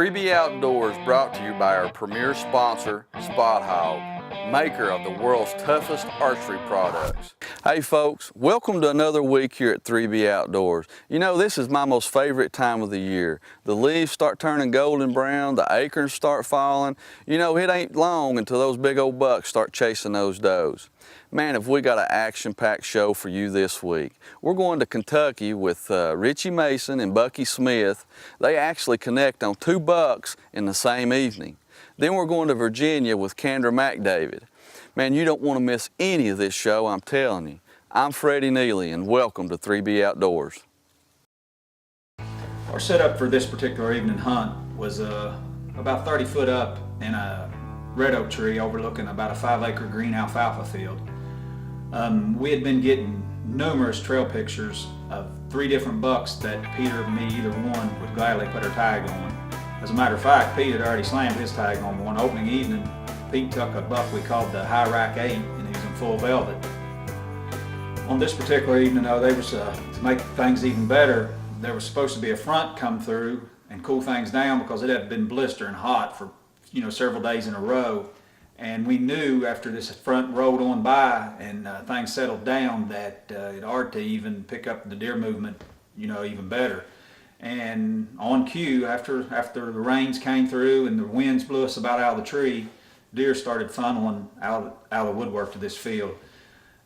3B Outdoors brought to you by our premier sponsor, Spot Hog, maker of the world's toughest archery products. Hey folks, welcome to another week here at 3B Outdoors. You know, this is my most favorite time of the year. The leaves start turning golden brown, the acorns start falling. You know, it ain't long until those big old bucks start chasing those does. Man, have we got an action-packed show for you this week. We're going to Kentucky with Richie Mason and Bucky Smith. They actually connect on 2 bucks in the same evening. Then we're going to Virginia with Kandra McDavid. Man, you don't want to miss any of this show, I'm telling you. I'm Freddie Neely, and welcome to 3B Outdoors. Our setup for this particular evening hunt was about 30 foot up in a red oak tree overlooking about a 5-acre green alfalfa field. We had been getting numerous trail pictures of 3 different bucks that Peter or me, either one, would gladly put our tag on. As a matter of fact, Pete had already slammed his tag on one opening evening. Pete took a buck we called the High Rack 8, and he was in full velvet. On this particular evening, though, they was to make things even better, there was supposed to be a front come through and cool things down because it had been blistering hot for several days in a row. And we knew after this front rolled on by and things settled down that it ought to even pick up the deer movement, even better. And on cue, after the rains came through and the winds blew us about out of the tree, deer started funneling out of the woodwork to this field.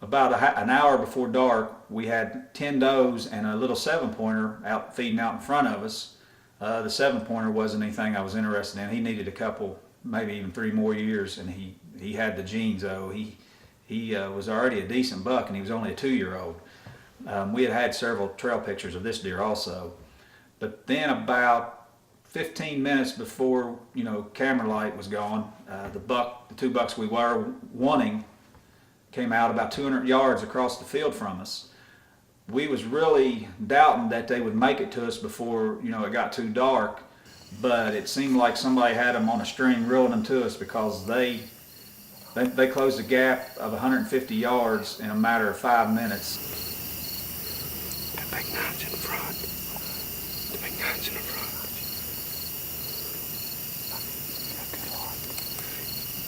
About an hour before dark, we had 10 does and a little 7-pointer out feeding out in front of us. The 7-pointer wasn't anything I was interested in. He needed a couple, maybe even 3 more years, and he had the genes though. He was already a decent buck, and he was only a 2-year-old. We had several trail pictures of this deer also. But then about 15 minutes before camera light was gone, the 2 bucks we were wanting came out about 200 yards across the field from us. We was really doubting that they would make it to us before it got too dark, but it seemed like somebody had them on a string reeling them to us because they closed a gap of 150 yards in a matter of 5 minutes. The big notch in front. The big notch in the front.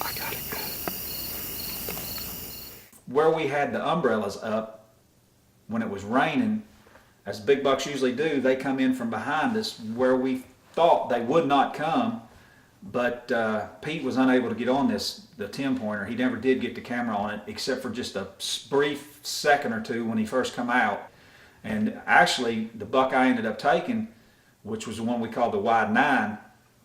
I got it good. Where we had the umbrellas up, when it was raining, as big bucks usually do, they come in from behind us where we thought they would not come, but Pete was unable to get on the 10-pointer. He never did get the camera on it except for just a brief second or two when he first come out. And actually, the buck I ended up taking, which was the one we called the Wide 9,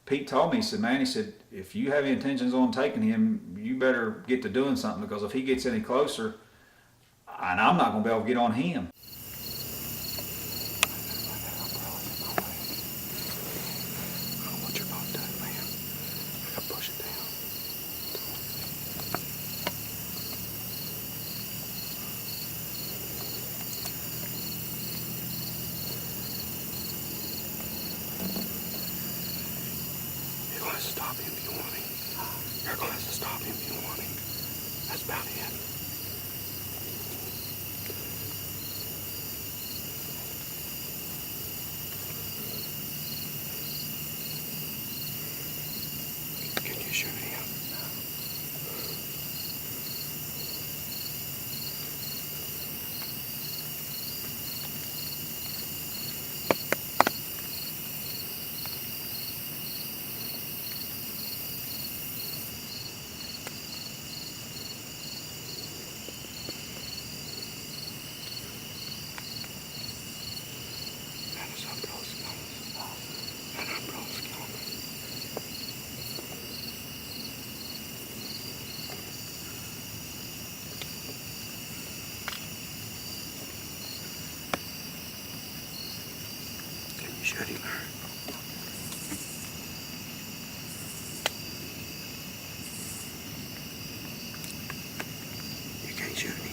Pete told me, he said, if you have any intentions on taking him, you better get to doing something, because if he gets any closer, and I'm not going to be able to get on him. Stop him if you want him. You're going to have to stop him if you want him. That's about it. Can you shoot him? Shoot him. You can't shoot him.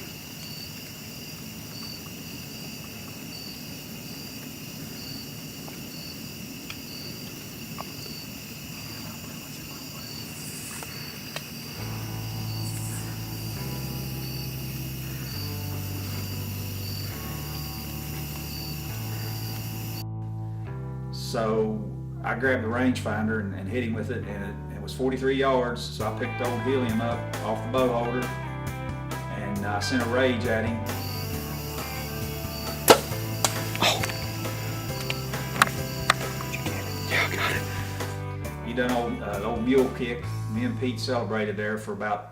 So I grabbed the rangefinder and hit him with it, and it was 43 yards. So I picked old helium up off the bow holder, and I sent a rage at him. Yeah, I got it. He done old mule kick. Me and Pete celebrated there for about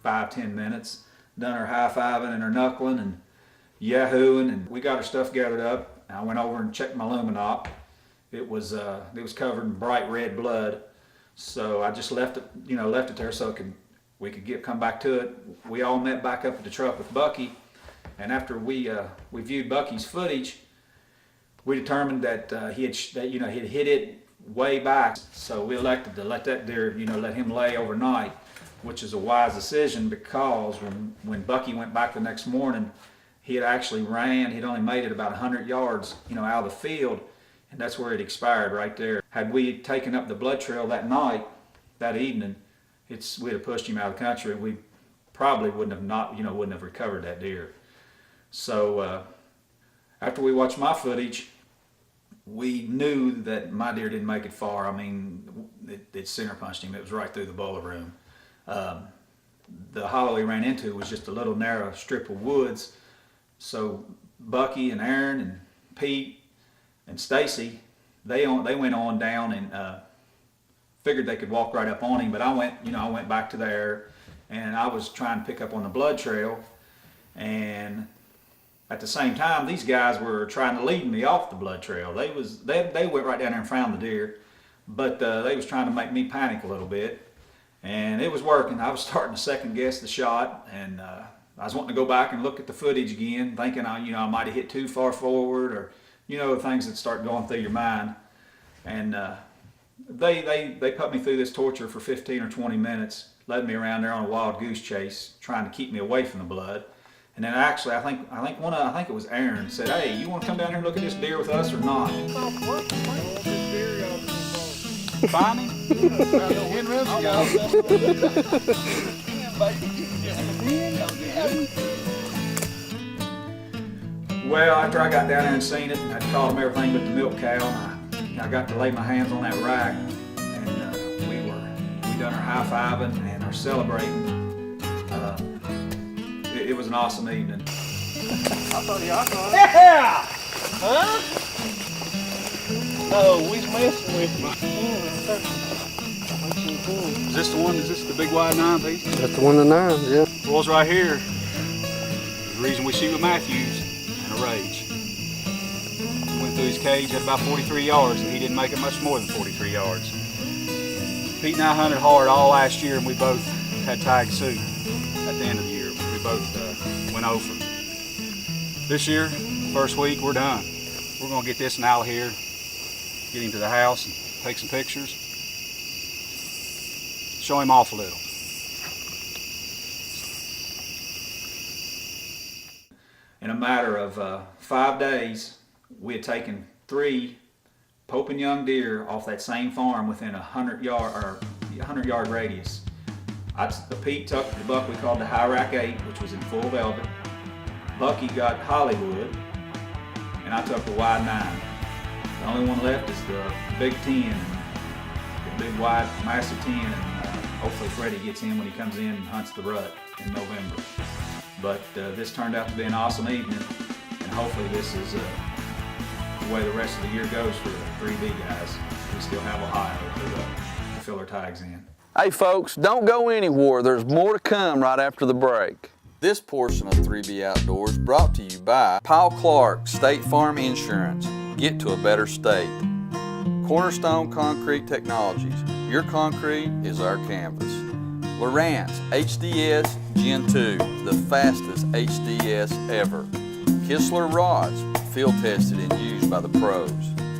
5-10 minutes. Done her high-fiving and her knuckling and yahooing, and we got our stuff gathered up. I went over and checked my luminop. It was covered in bright red blood, so I just left it there so we could come back to it. We all met back up at the truck with Bucky, and after we viewed Bucky's footage, we determined that he had hit it way back. So we elected to let that deer, let him lay overnight, which is a wise decision, because when Bucky went back the next morning, he had actually ran. He'd only made it about 100 yards, out of the field, and that's where it expired right there. Had we taken up the blood trail that night, that evening, we'd have pushed him out of the country, and we probably wouldn't have recovered that deer. So after we watched my footage, we knew that my deer didn't make it far. I mean, it center punched him. It was right through the boiler room. The hollow he ran into was just a little narrow strip of woods. So Bucky and Aaron and Pete and Stacy, they went on down and figured they could walk right up on him. But I went back to there, and I was trying to pick up on the blood trail, and at the same time, these guys were trying to lead me off the blood trail. They went right down there and found the deer, but they was trying to make me panic a little bit, and it was working. I was starting to second guess the shot, and I was wanting to go back and look at the footage again, thinking I might have hit too far forward, or the things that start going through your mind. And they put me through this torture for 15 or 20 minutes, led me around there on a wild goose chase, trying to keep me away from the blood. And then actually, I think it was Aaron said, "Hey, you want to come down here and look at this deer with us or not?" Find him? Well, after I got down there and seen it, I called him everything but the milk cow, and I got to lay my hands on that rack, and we done our high-fiving and our celebrating. It was an awesome evening. Yeah! Huh? Oh, we's messing with you. Is this the one? Is this the big wide 9-piece? That's the one of the 9s, yeah. Boys, right here. The reason we shoot with Matthews and a rage. He went through his cage at about 43 yards, and he didn't make it much more than 43 yards. Pete and I hunted hard all last year, and we both had tag suit at the end of the year. We both went over. This year, first week, we're done. We're gonna get this Al here, get him to the house and take some pictures. Show him off a little. In a matter of 5 days, we had taken 3 Pope and young deer off that same farm within a 100-yard radius. Pete took the buck we called the High Rack 8, which was in full velvet. Bucky got Hollywood, and I took the wide 9. The only one left is the big 10, the big wide massive 10, and hopefully Freddie gets in when he comes in and hunts the rut in November. But this turned out to be an awesome evening, and hopefully this is the way the rest of the year goes for the 3B guys. We still have Ohio to fill our tags in. Hey folks, don't go anywhere. There's more to come right after the break. This portion of 3B Outdoors brought to you by Powell Clark State Farm Insurance. Get to a better state. Cornerstone Concrete Technologies. Your concrete is our canvas. Lowrance HDS Gen 2, the fastest HDS ever. Kistler Rods, field tested and used by the pros.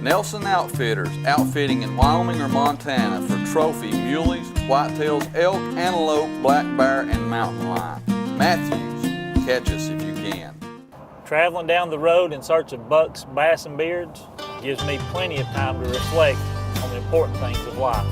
Nelson Outfitters, outfitting in Wyoming or Montana for trophy muleys, whitetails, elk, antelope, black bear, and mountain lion. Matthews, catch us if you can. Traveling down the road in search of bucks, bass, and beards gives me plenty of time to reflect on the important things of life.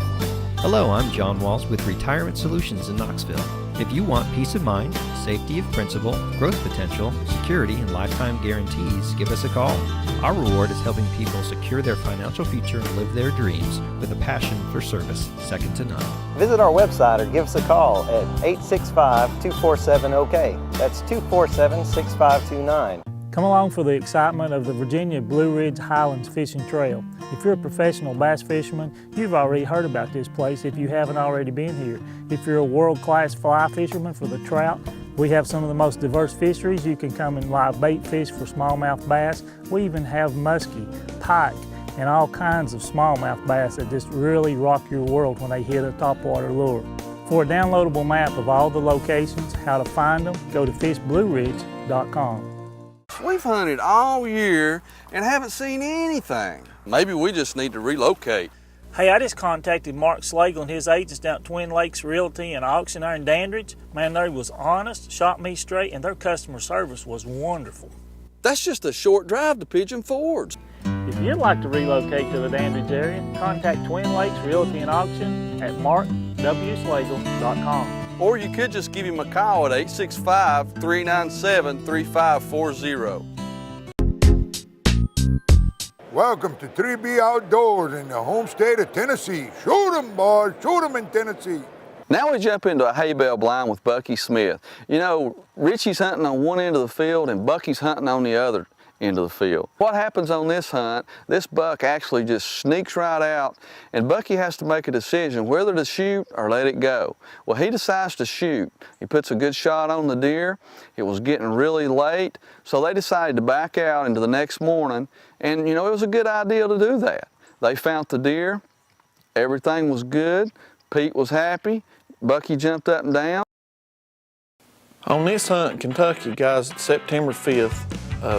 Hello, I'm John Walsh with Retirement Solutions in Knoxville. If you want peace of mind, safety of principal, growth potential, security, and lifetime guarantees, give us a call. Our reward is helping people secure their financial future and live their dreams with a passion for service second to none. Visit our website or give us a call at 865-247-OK. That's 247-6529. Come along for the excitement of the Virginia Blue Ridge Highlands Fishing Trail. If you're a professional bass fisherman, you've already heard about this place if you haven't already been here. If you're a world-class fly fisherman for the trout, we have some of the most diverse fisheries. You can come and live bait fish for smallmouth bass. We even have muskie, pike, and all kinds of smallmouth bass that just really rock your world when they hit a topwater lure. For a downloadable map of all the locations, how to find them, go to fishblueridge.com. We've hunted all year and haven't seen anything. Maybe we just need to relocate. Hey, I just contacted Mark Slagle and his agents down at Twin Lakes Realty and Auction there in Dandridge. Man, they was honest, shot me straight, and their customer service was wonderful. That's just a short drive to Pigeon Forge. If you'd like to relocate to the Dandridge area, contact Twin Lakes Realty and Auction at markwslagle.com. Or you could just give him a call at 865-397-3540. Welcome to 3B Outdoors in the home state of Tennessee. Shoot 'em, boys. Shoot 'em in Tennessee. Now we jump into a hay bale blind with Bucky Smith. You know, Richie's hunting on one end of the field and Bucky's hunting on the other end of the field. What happens on this hunt, this buck actually just sneaks right out and Bucky has to make a decision whether to shoot or let it go. Well, he decides to shoot. He puts a good shot on the deer. It was getting really late, so they decided to back out into the next morning, and you know, it was a good idea to do that. They found the deer, everything was good, Pete was happy, Bucky jumped up and down. On this hunt in Kentucky, guys, September 5th,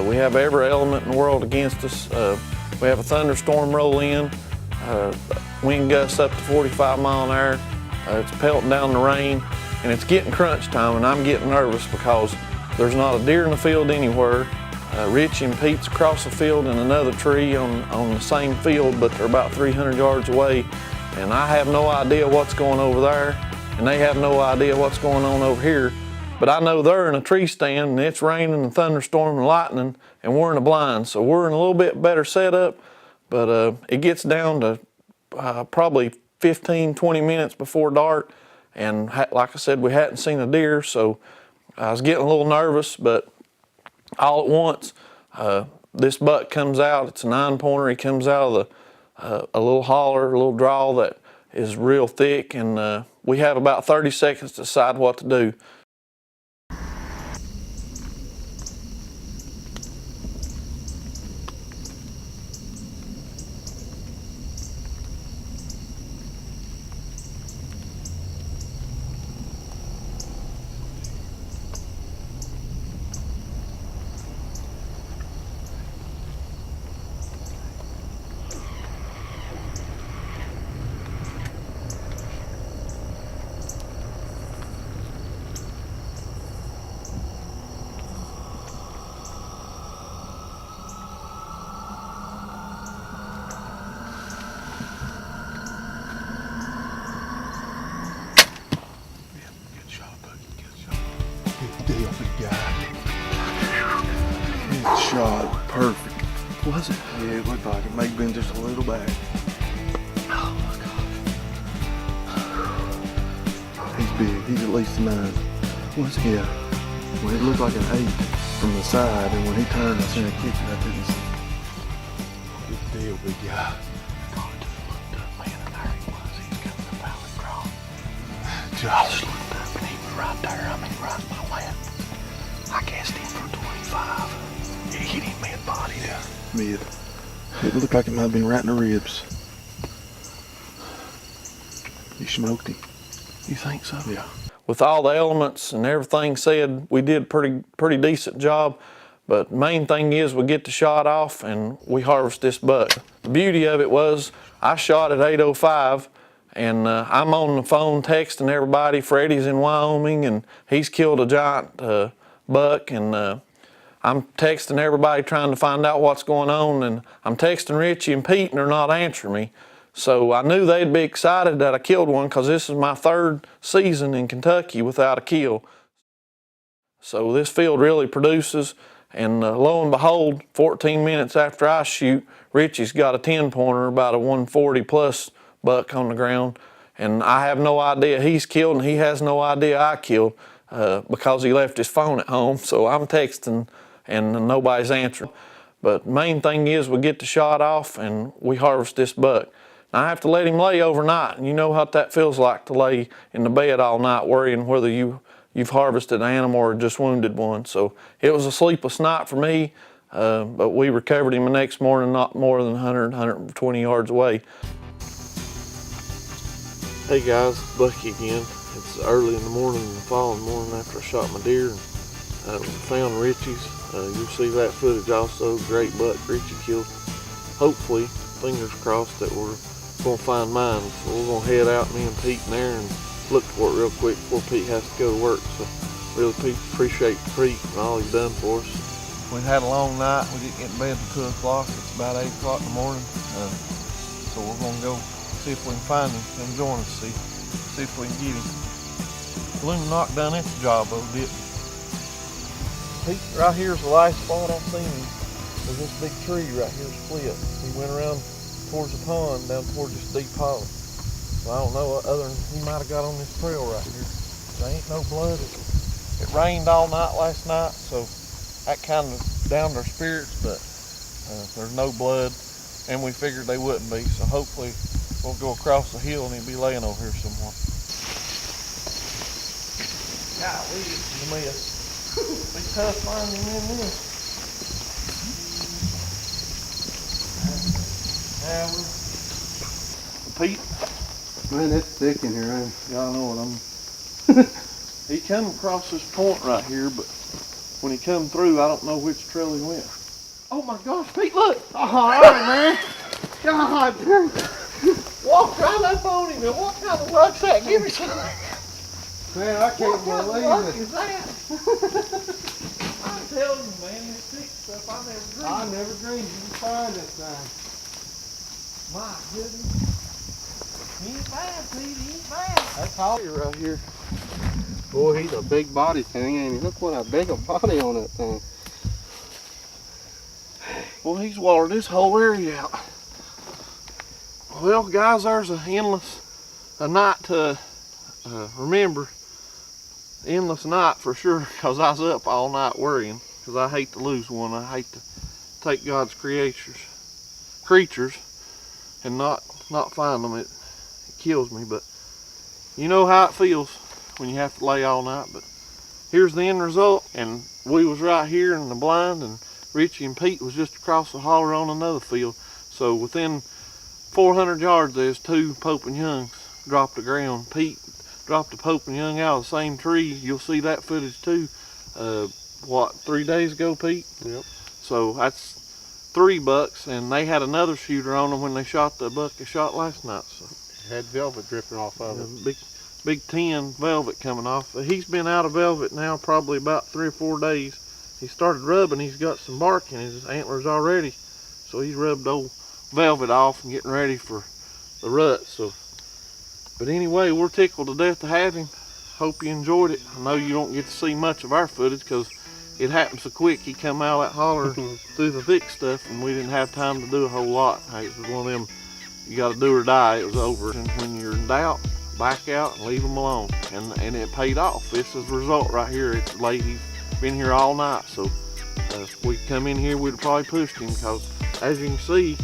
we have every element in the world against us. We have a thunderstorm roll in, wind gusts up to 45 mile an hour. It's pelting down the rain, and it's getting crunch time, and I'm getting nervous because there's not a deer in the field anywhere. Richie and Pete's across the field in another tree on the same field, but they're about 300 yards away, and I have no idea what's going over there, and they have no idea what's going on over here. But I know they're in a tree stand and it's raining and thunderstorm and lightning and we're in a blind. So we're in a little bit better setup, but it gets down to probably 15, 20 minutes before dark. And like I said, we hadn't seen a deer, so I was getting a little nervous, but all at once, this buck comes out. It's a 9-pointer. He comes out of a little holler, a little draw that is real thick, and we have about 30 seconds to decide what to do. Shot perfect. Was it? Yeah, it looked like it. May have been just a little back. Oh my gosh. He's big. He's at least a 9. Was it? Yeah. Well, it looked like an 8 from the side, and when he turned, I seen a kick and I didn't see. Good deal, big guy. Josh looked up and he was right there. I mean, right in my lap. I cast him for 25. It hit him mid-body. Yeah, mid. It looked like it might have been right in the ribs. You smoked him. You think so? Yeah. With all the elements and everything said, we did pretty decent job. But main thing is we get the shot off and we harvest this buck. The beauty of it was I shot at 8:05 and I'm on the phone texting everybody. Freddie's in Wyoming and he's killed a giant buck, and I'm texting everybody trying to find out what's going on, and I'm texting Richie and Pete and they're not answering me. So I knew they'd be excited that I killed one because this is my 3rd season in Kentucky without a kill. So this field really produces, and lo and behold, 14 minutes after I shoot, Richie's got a 10-pointer, about a 140 plus buck on the ground, and I have no idea he's killed, and he has no idea I killed because he left his phone at home. So I'm texting and nobody's answering. But main thing is we get the shot off and we harvest this buck. Now I have to let him lay overnight, and you know what that feels like to lay in the bed all night worrying whether you've harvested an animal or just wounded one. So it was a sleepless night for me, but we recovered him the next morning, not more than 100, 120 yards away. Hey guys, Bucky again. It's early in the morning, the following morning after I shot my deer and found Richie's. You'll see that footage also, great buck Richie killed. Hopefully, fingers crossed, that we're gonna find mine. So we're gonna head out, me and Pete in there, and look for it real quick before Pete has to go to work. So really appreciate Pete and all he's done for us. We had a long night. We didn't get to bed till 2 o'clock. It's about 8 o'clock in the morning. So we're gonna go see if we can find him. Come join us, see if we can get him. Luminok done its job though, didn't it? Pete, right here's the last spot I've seen him. There's this big tree right here split. He went around towards the pond, down towards this deep hollow. So I don't know, other than he might have got on this trail right here. There ain't no blood. It rained all night last night, so that kind of downed our spirits, but there's no blood, and we figured they wouldn't be, so hopefully we'll go across the hill and he'll be laying over here somewhere. Golly, it's a mess. Be tough finding him in this. Pete? Man, it's thick in here, ain't it? Y'all know what I'm... He come across this point right here, but when he come through, I don't know which trail he went. Oh my gosh, Pete, look! Oh, all right, man. God, damn. Walk right up on him, and what kind of luck's that? Give me some. Man, I can't believe it. Is that? I'm telling you, man, this thick stuff I never dreamed. I never dreamed you could find this thing. My goodness. He ain't bad, Pete, he ain't bad. That's all right here. Boy, he's a big body thing, ain't he? Look what a big a body on that thing. Well, he's watered this whole area out. Well, guys, there's a night to remember. Endless night for sure, because I was up all night worrying, because I hate to lose one. I hate to take God's creatures and not find them. It kills me, but you know how it feels when you have to lay all night. But here's the end result, and we was right here in the blind, and Richie and Pete was just across the holler on another field. So within 400 yards, there's 2 Pope and Youngs dropped to the ground. Pete dropped a Pope and Young out of the same tree. You'll see that footage too. What, 3 days ago, Pete? Yep. So that's 3 bucks, and they had another shooter on them when they shot the buck they shot last night. So It had velvet dripping off of it. Big 10 velvet coming off. He's been out of velvet now probably about 3 or 4 days. He started rubbing. He's got some bark in his antlers already, so he's rubbed old velvet off and getting ready for the rut. So, but anyway, we're tickled to death to have him. Hope you enjoyed it. I know you don't get to see much of our footage because it happened so quick. He come out of that holler through the thick stuff, and we didn't have time to do a whole lot. Hey, it was one of them, you got to do or die. It was over. And when you're in doubt, back out and leave them alone. And it paid off. This is the result right here. It's late. He's been here all night. So if we come in here, we'd have probably pushed him because, as you can see,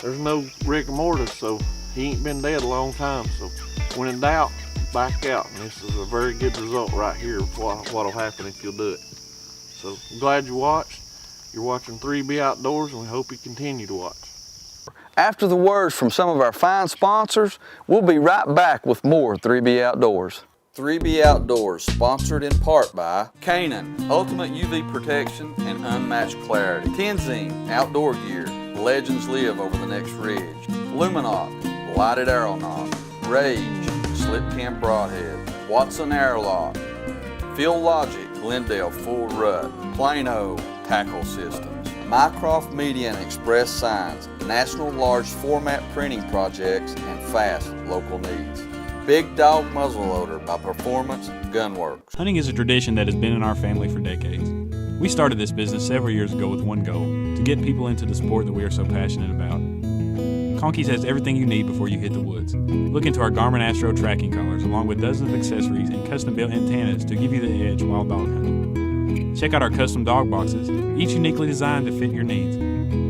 there's no rigor mortis. So he ain't been dead a long time. So when in doubt, back out. And this is a very good result right here of what'll happen if you'll do it. So I'm glad you watched. You're watching 3B Outdoors, and we hope you continue to watch. After the words from some of our fine sponsors, we'll be right back with more 3B Outdoors. 3B Outdoors, sponsored in part by Canaan, ultimate UV protection and unmatched clarity. Tenzing, outdoor gear, legends live over the next ridge. Luminok, lighted arrow knob. Rage, slip cam broadhead. Watson Airlock. Field Logic, Glendale full rut. Plano tackle systems. Mycroft Media and Express Signs, national large format printing projects, and fast local needs. Big Dog Muzzleloader by Performance Gunworks. Hunting is a tradition that has been in our family for decades. We started this business several years ago with one goal, to get people into the sport that we are so passionate about. Conkey's has everything you need before you hit the woods. Look into our Garmin Astro tracking collars along with dozens of accessories and custom-built antennas to give you the edge while dog hunting. Check out our custom dog boxes, each uniquely designed to fit your needs.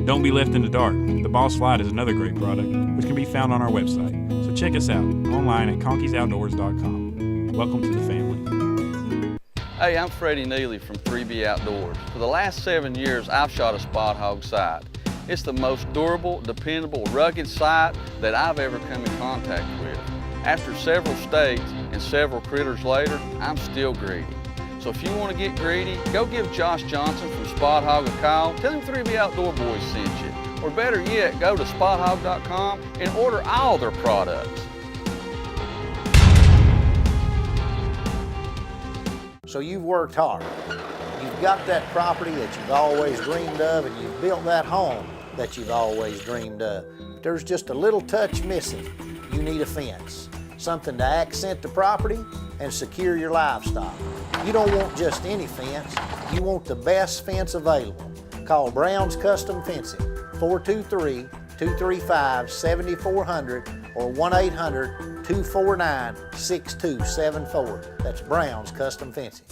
Don't be left in the dark. The Boss Slide is another great product, which can be found on our website. So check us out online at conkeysoutdoors.com. Welcome to the family. Hey, I'm Freddie Neely from 3B Outdoors. For the last 7 years, I've shot a spot hog sight. It's the most durable, dependable, rugged sight that I've ever come in contact with. After several states and several critters later, I'm still greedy. So if you want to get greedy, go give Josh Johnson from Spot Hog a call. Tell him 3B Outdoor Boys sent you. Or better yet, go to spothog.com and order all their products. So you've worked hard. You've got that property that you've always dreamed of, and you've built that home that you've always dreamed of. But there's just a little touch missing. You need a fence, something to accent the property and secure your livestock. You don't want just any fence, you want the best fence available. Call Brown's Custom Fencing, 423-235-7400 or 1-800-249-6274. That's Brown's Custom Fencing.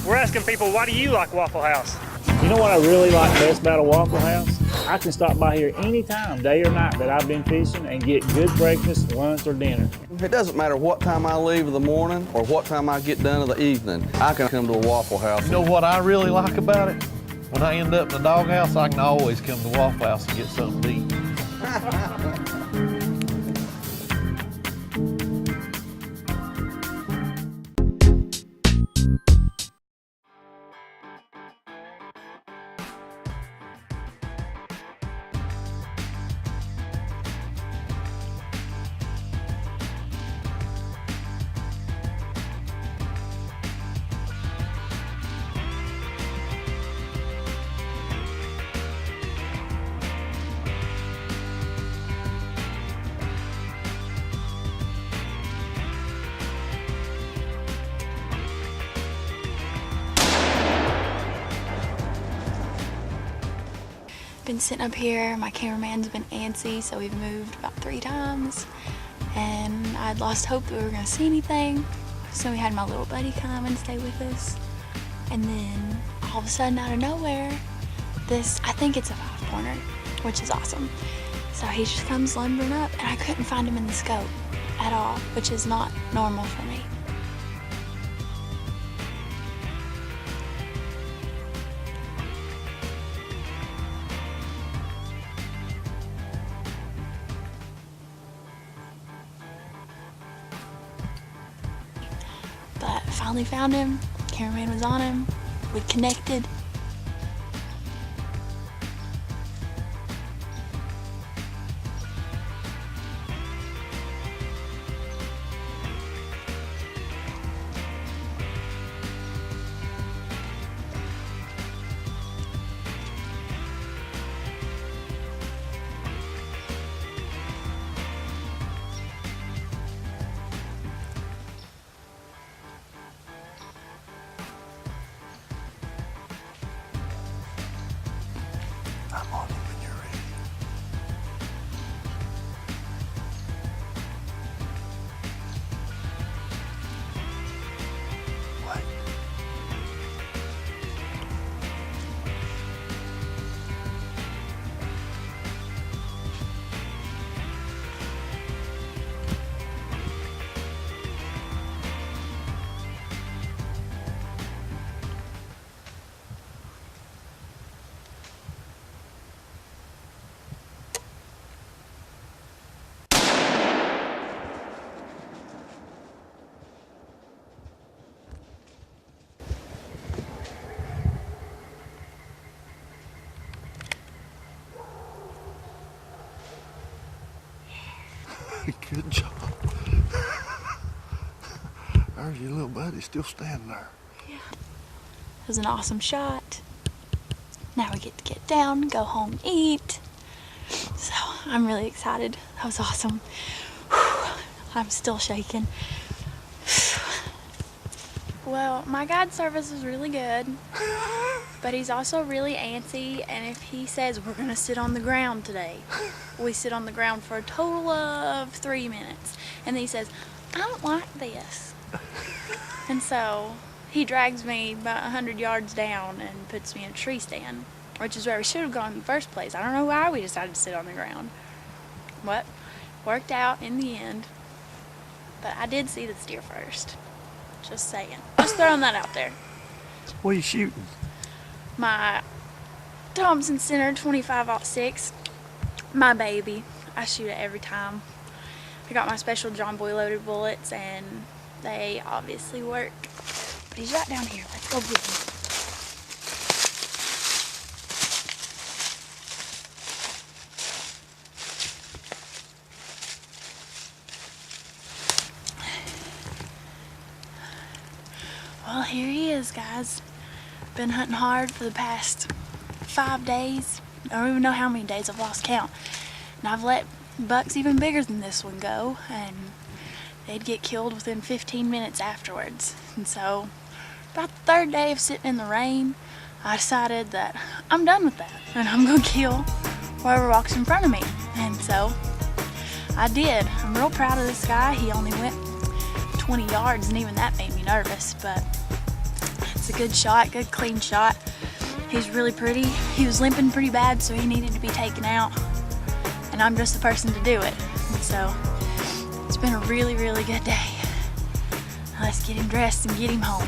We're asking people, why do you like Waffle House? You know what I really like best about a Waffle House? I can stop by here anytime, day or night, that I've been fishing and get good breakfast, lunch, or dinner. It doesn't matter what time I leave in the morning or what time I get done in the evening. I can come to a Waffle House. You know what I really like about it? When I end up in the doghouse, I can always come to Waffle House and get something to eat. Been sitting up here, my cameraman's been antsy, so we've moved about 3 times, and I'd lost hope that we were gonna see anything, so we had my little buddy come and stay with us, and then all of a sudden out of nowhere, I think it's a 5-pointer, which is awesome. So he just comes lumbering up, and I couldn't find him in the scope at all, which is not normal for me. But finally found him, cameraman was on him, we connected. I'm on him when you're ready. Wait. Good job. There's your little buddy still standing there. Yeah. It was an awesome shot. Now we get to get down, go home, eat. So I'm really excited. That was awesome. Whew. I'm still shaking. Well, my guide service was really good, but he's also really antsy, and if he says we're gonna sit on the ground today, we sit on the ground for a total of 3 minutes. And then he says, I don't like this. And so he drags me about 100 yards down and puts me in a tree stand, which is where we should have gone in the first place. I don't know why we decided to sit on the ground. But worked out in the end. But I did see the steer first. Just saying. Just throwing that out there. What are you shooting? My Thompson Center 25-06. My baby. I shoot it every time. I got my special John Boy loaded bullets, and they obviously work. But he's right down here. Let's go get him. Well, here he is, guys. Been hunting hard for the past 5 days. I don't even know how many days. I've lost count. And I've let bucks even bigger than this one go, and they'd get killed within 15 minutes afterwards. And so, about the third day of sitting in the rain, I decided that I'm done with that, and I'm gonna kill whoever walks in front of me. And so, I did. I'm real proud of this guy. He only went 20 yards, and even that made me nervous, but it's a good shot, good clean shot. He's really pretty. He was limping pretty bad, so he needed to be taken out, and I'm just the person to do it. And so it's been a really, really good day. Let's get him dressed and get him home.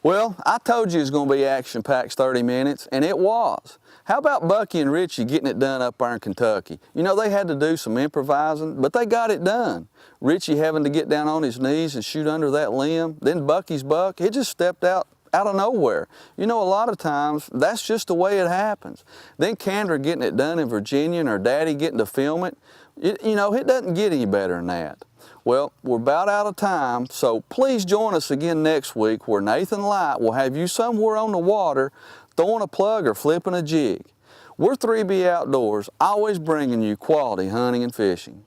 Well, I told you it was going to be action-packed 30 minutes, and it was. How about Bucky and Richie getting it done up there in Kentucky? You know, they had to do some improvising, but they got it done. Richie having to get down on his knees and shoot under that limb. Then Bucky's buck, it just stepped out of nowhere. You know, a lot of times, that's just the way it happens. Then Kandra getting it done in Virginia and her daddy getting to film it. You know, it doesn't get any better than that. Well, we're about out of time, so please join us again next week where Nathan Light will have you somewhere on the water throwing a plug or flipping a jig. We're 3B Outdoors, always bringing you quality hunting and fishing.